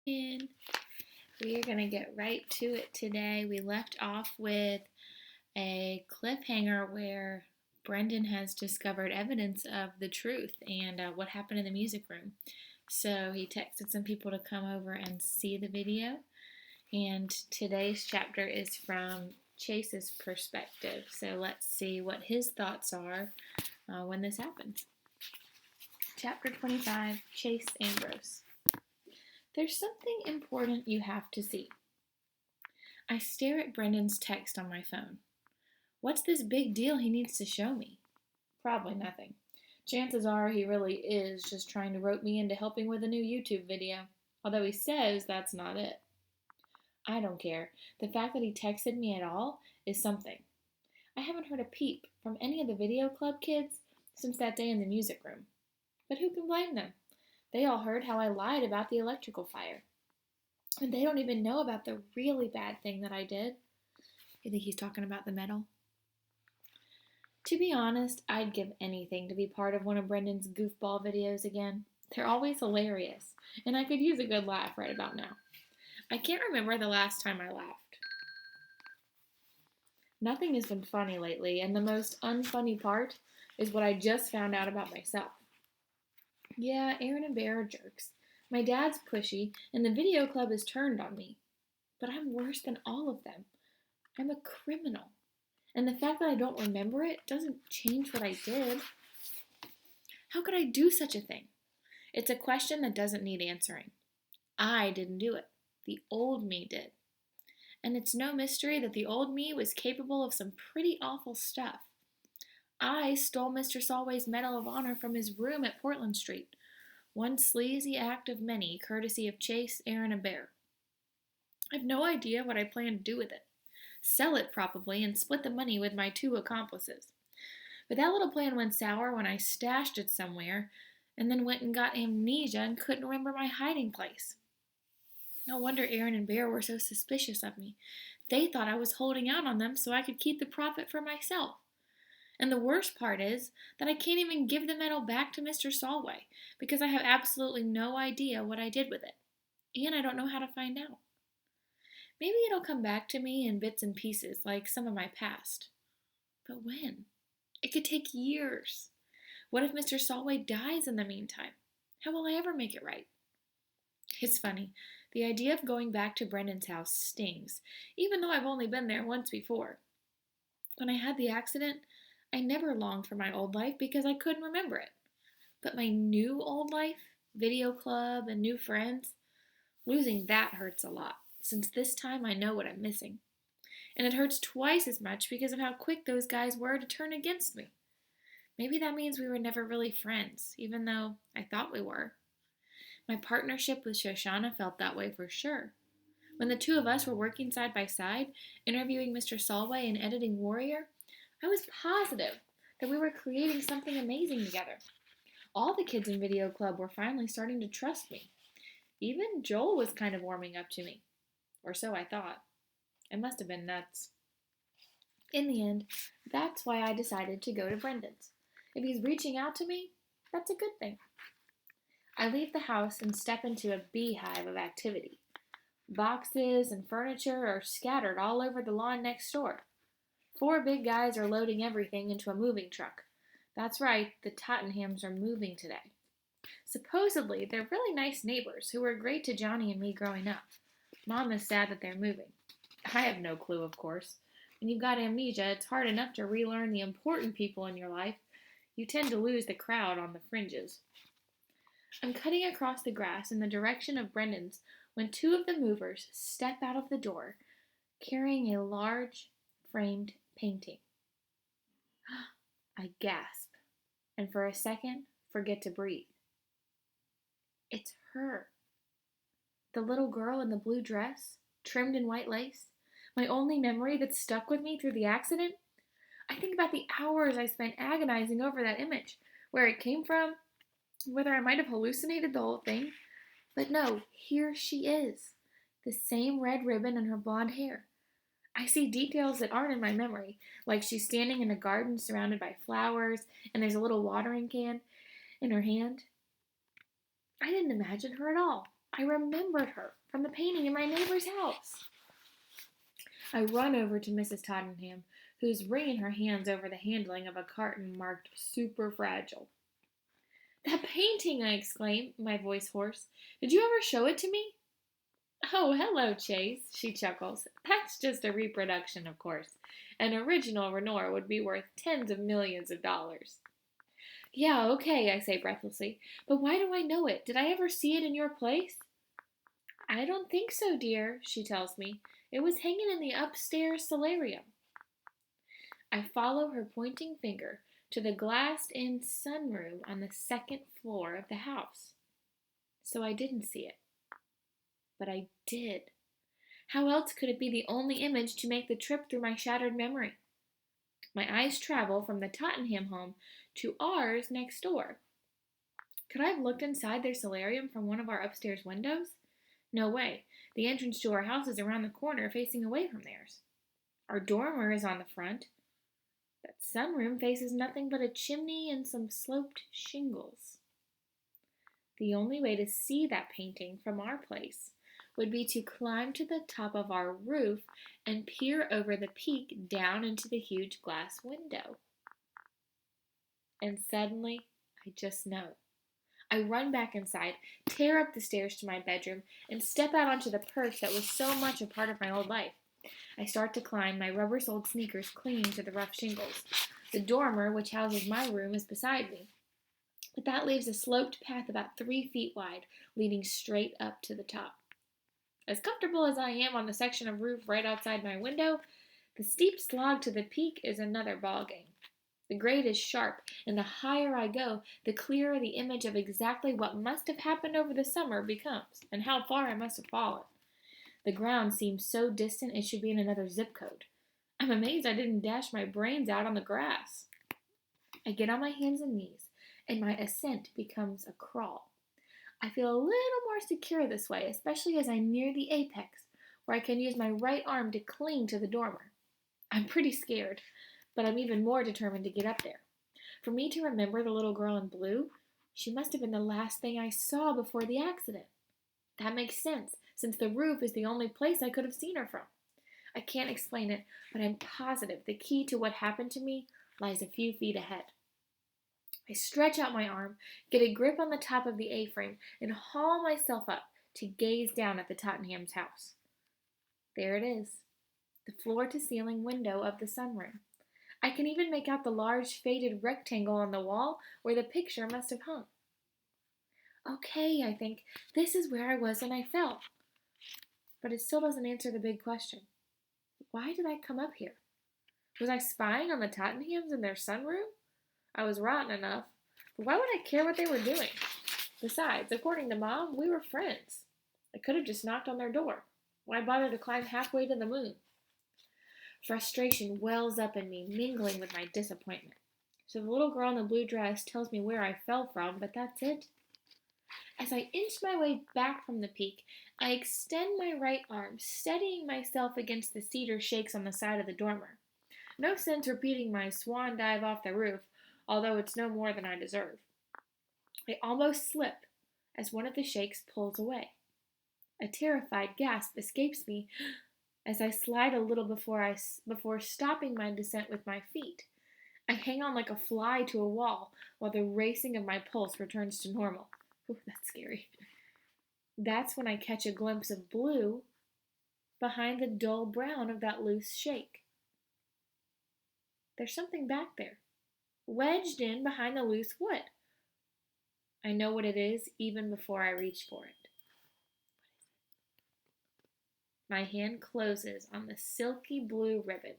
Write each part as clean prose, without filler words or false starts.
And we are going to get right to it today. We left off with a cliffhanger where Brendan has discovered evidence of the truth and what happened in the music room. So he texted some people to come over and see the video. And today's chapter is from Chase's perspective. So let's see what his thoughts are when this happens. Chapter 25, Chase Ambrose. There's something important you have to see. I stare at Brendan's text on my phone. What's this big deal he needs to show me? Probably nothing. Chances are he really is just trying to rope me into helping with a new YouTube video, although he says that's not it. I don't care. The fact that he texted me at all is something. I haven't heard a peep from any of the video club kids since that day in the music room. But who can blame them? They all heard how I lied about the electrical fire. And they don't even know about the really bad thing that I did. You think he's talking about the medal? To be honest, I'd give anything to be part of one of Brendan's goofball videos again. They're always hilarious, and I could use a good laugh right about now. I can't remember the last time I laughed. Nothing has been funny lately, and the most unfunny part is what I just found out about myself. Yeah, Aaron and Bear are jerks. My dad's pushy, and the video club has turned on me. But I'm worse than all of them. I'm a criminal. And the fact that I don't remember it doesn't change what I did. How could I do such a thing? It's a question that doesn't need answering. I didn't do it. The old me did. And it's no mystery that the old me was capable of some pretty awful stuff. I stole Mr. Solway's Medal of Honor from his room at Portland Street. One sleazy act of many, courtesy of Chase, Aaron, and Bear. I've no idea what I plan to do with it. Sell it, probably, and split the money with my two accomplices. But that little plan went sour when I stashed it somewhere, and then went and got amnesia and couldn't remember my hiding place. No wonder Aaron and Bear were so suspicious of me. They thought I was holding out on them so I could keep the profit for myself. And the worst part is that I can't even give the medal back to Mr. Solway because I have absolutely no idea what I did with it. And I don't know how to find out. Maybe it'll come back to me in bits and pieces like some of my past. But when? It could take years. What if Mr. Solway dies in the meantime? How will I ever make it right? It's funny. The idea of going back to Brendan's house stings, even though I've only been there once before. When I had the accident, I never longed for my old life because I couldn't remember it. But my new old life, video club, and new friends, losing that hurts a lot, since this time I know what I'm missing. And it hurts twice as much because of how quick those guys were to turn against me. Maybe that means we were never really friends, even though I thought we were. My partnership with Shoshana felt that way for sure. When the two of us were working side by side, interviewing Mr. Solway and editing Warrior, I was positive that we were creating something amazing together. All the kids in Video Club were finally starting to trust me. Even Joel was kind of warming up to me. Or so I thought. It must have been nuts. In the end, that's why I decided to go to Brendan's. If he's reaching out to me, that's a good thing. I leave the house and step into a beehive of activity. Boxes and furniture are scattered all over the lawn next door. 4 big guys are loading everything into a moving truck. That's right, the Tottenhams are moving today. Supposedly, they're really nice neighbors who were great to Johnny and me growing up. Mom is sad that they're moving. I have no clue, of course. When you've got amnesia, it's hard enough to relearn the important people in your life. You tend to lose the crowd on the fringes. I'm cutting across the grass in the direction of Brendan's when 2 of the movers step out of the door, carrying a large, framed painting. I gasp, and for a second, forget to breathe. It's her. The little girl in the blue dress, trimmed in white lace, my only memory that's stuck with me through the accident. I think about the hours I spent agonizing over that image, where it came from, whether I might have hallucinated the whole thing. But no, here she is, the same red ribbon and her blonde hair. I see details that aren't in my memory, like she's standing in a garden surrounded by flowers, and there's a little watering can in her hand. I didn't imagine her at all. I remembered her from the painting in my neighbor's house. I run over to Mrs. Tottenham, who's wringing her hands over the handling of a carton marked super fragile. That painting, I exclaim, my voice hoarse. Did you ever show it to me? Oh, hello, Chase, she chuckles. That's just a reproduction, of course. An original Renoir would be worth tens of millions of dollars. Yeah, okay, I say breathlessly. But why do I know it? Did I ever see it in your place? I don't think so, dear, she tells me. It was hanging in the upstairs solarium. I follow her pointing finger to the glassed-in sunroom on the second floor of the house. So I didn't see it. But I did. How else could it be the only image to make the trip through my shattered memory? My eyes travel from the Tottenham home to ours next door. Could I have looked inside their solarium from one of our upstairs windows? No way. The entrance to our house is around the corner, facing away from theirs. Our dormer is on the front. That sunroom faces nothing but a chimney and some sloped shingles. The only way to see that painting from our place would be to climb to the top of our roof and peer over the peak down into the huge glass window. And suddenly, I just know. I run back inside, tear up the stairs to my bedroom, and step out onto the perch that was so much a part of my old life. I start to climb, my rubber-soled sneakers clinging to the rough shingles. The dormer, which houses my room, is beside me. But that leaves a sloped path about 3 feet wide, leading straight up to the top. As comfortable as I am on the section of roof right outside my window, the steep slog to the peak is another ballgame. The grade is sharp, and the higher I go, the clearer the image of exactly what must have happened over the summer becomes, and how far I must have fallen. The ground seems so distant it should be in another zip code. I'm amazed I didn't dash my brains out on the grass. I get on my hands and knees, and my ascent becomes a crawl. I feel a little more secure this way, especially as I near the apex, where I can use my right arm to cling to the dormer. I'm pretty scared, but I'm even more determined to get up there. For me to remember the little girl in blue, she must have been the last thing I saw before the accident. That makes sense, since the roof is the only place I could have seen her from. I can't explain it, but I'm positive the key to what happened to me lies a few feet ahead. I stretch out my arm, get a grip on the top of the A-frame, and haul myself up to gaze down at the Tottenham's house. There it is, the floor-to-ceiling window of the sunroom. I can even make out the large faded rectangle on the wall where the picture must have hung. Okay, I think, this is where I was when I fell. But it still doesn't answer the big question. Why did I come up here? Was I spying on the Tottenhams in their sunroom? I was rotten enough, but why would I care what they were doing? Besides, according to Mom, we were friends. I could have just knocked on their door. Why bother to climb halfway to the moon? Frustration wells up in me, mingling with my disappointment. So the little girl in the blue dress tells me where I fell from, but that's it. As I inch my way back from the peak, I extend my right arm, steadying myself against the cedar shakes on the side of the dormer. No sense repeating my swan dive off the roof, although it's no more than I deserve. I almost slip as one of the shakes pulls away. A terrified gasp escapes me as I slide a little before stopping my descent with my feet. I hang on like a fly to a wall while the racing of my pulse returns to normal. Ooh, that's scary. That's when I catch a glimpse of blue behind the dull brown of that loose shake. There's something back there, wedged in behind the loose wood. I know what it is even before I reach for it. My hand closes on the silky blue ribbon,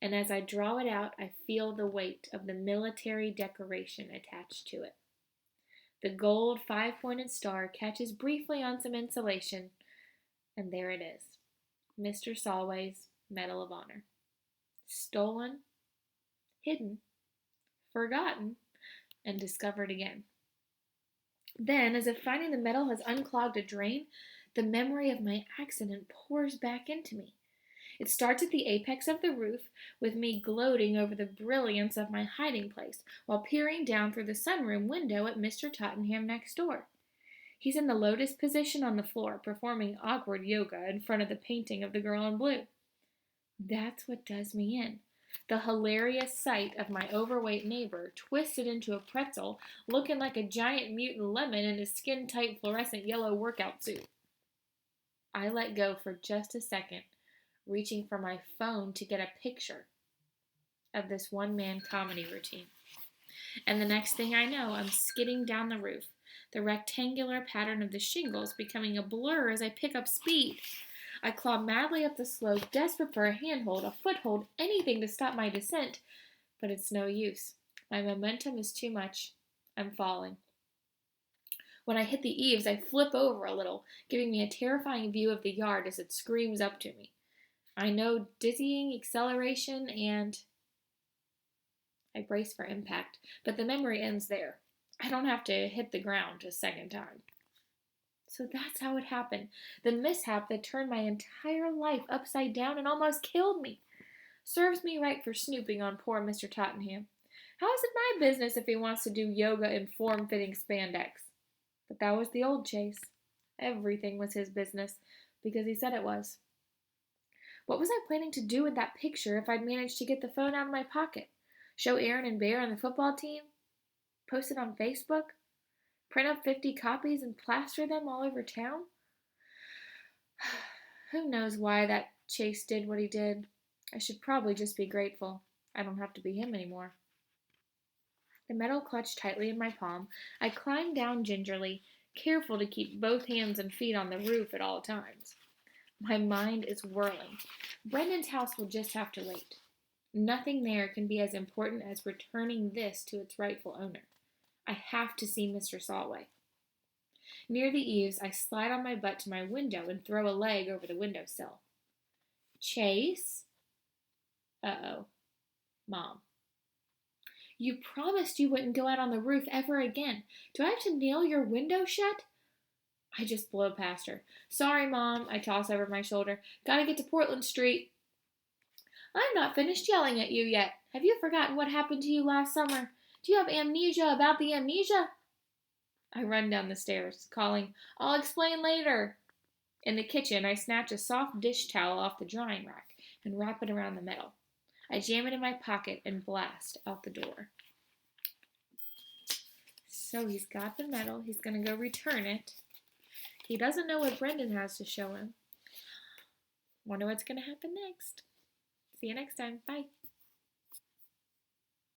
and as I draw it out, I feel the weight of the military decoration attached to it. The gold 5-pointed star catches briefly on some insulation, and there it is, Mr. Solway's Medal of Honor. Stolen, hidden, forgotten, and discovered again. Then, as if finding the medal has unclogged a drain, the memory of my accident pours back into me. It starts at the apex of the roof, with me gloating over the brilliance of my hiding place, while peering down through the sunroom window at Mr. Tottenham next door. He's in the lotus position on the floor, performing awkward yoga in front of the painting of the girl in blue. That's what does me in. The hilarious sight of my overweight neighbor twisted into a pretzel, looking like a giant mutant lemon in his skin-tight fluorescent yellow workout suit. I let go for just a second, reaching for my phone to get a picture of this one-man comedy routine. And the next thing I know, I'm skidding down the roof, the rectangular pattern of the shingles becoming a blur as I pick up speed. I claw madly up the slope, desperate for a handhold, a foothold, anything to stop my descent, but it's no use. My momentum is too much. I'm falling. When I hit the eaves, I flip over a little, giving me a terrifying view of the yard as it screams up to me. I know dizzying acceleration and I brace for impact, but the memory ends there. I don't have to hit the ground a second time. So that's how it happened. The mishap that turned my entire life upside down and almost killed me. Serves me right for snooping on poor Mr. Tottenham. How is it my business if he wants to do yoga in form-fitting spandex? But that was the old Chase. Everything was his business, because he said it was. What was I planning to do with that picture if I'd managed to get the phone out of my pocket? Show Aaron and Bear and the football team? Post it on Facebook? Print up 50 copies and plaster them all over town? Who knows why that Chase did what he did? I should probably just be grateful. I don't have to be him anymore. The metal clutched tightly in my palm, I climbed down gingerly, careful to keep both hands and feet on the roof at all times. My mind is whirling. Brendan's house will just have to wait. Nothing there can be as important as returning this to its rightful owner. I have to see Mr. Saltway. Near the eaves, I slide on my butt to my window and throw a leg over the windowsill. Chase? Uh-oh. Mom. You promised you wouldn't go out on the roof ever again. Do I have to nail your window shut? I just blow past her. Sorry, Mom, I toss over my shoulder. Gotta get to Portland Street. I'm not finished yelling at you yet. Have you forgotten what happened to you last summer? Do you have amnesia about the amnesia? I run down the stairs, calling, I'll explain later. In the kitchen, I snatch a soft dish towel off the drying rack and wrap it around the metal. I jam it in my pocket and blast out the door. So he's got the medal. He's going to go return it. He doesn't know what Brendan has to show him. Wonder what's going to happen next. See you next time. Bye.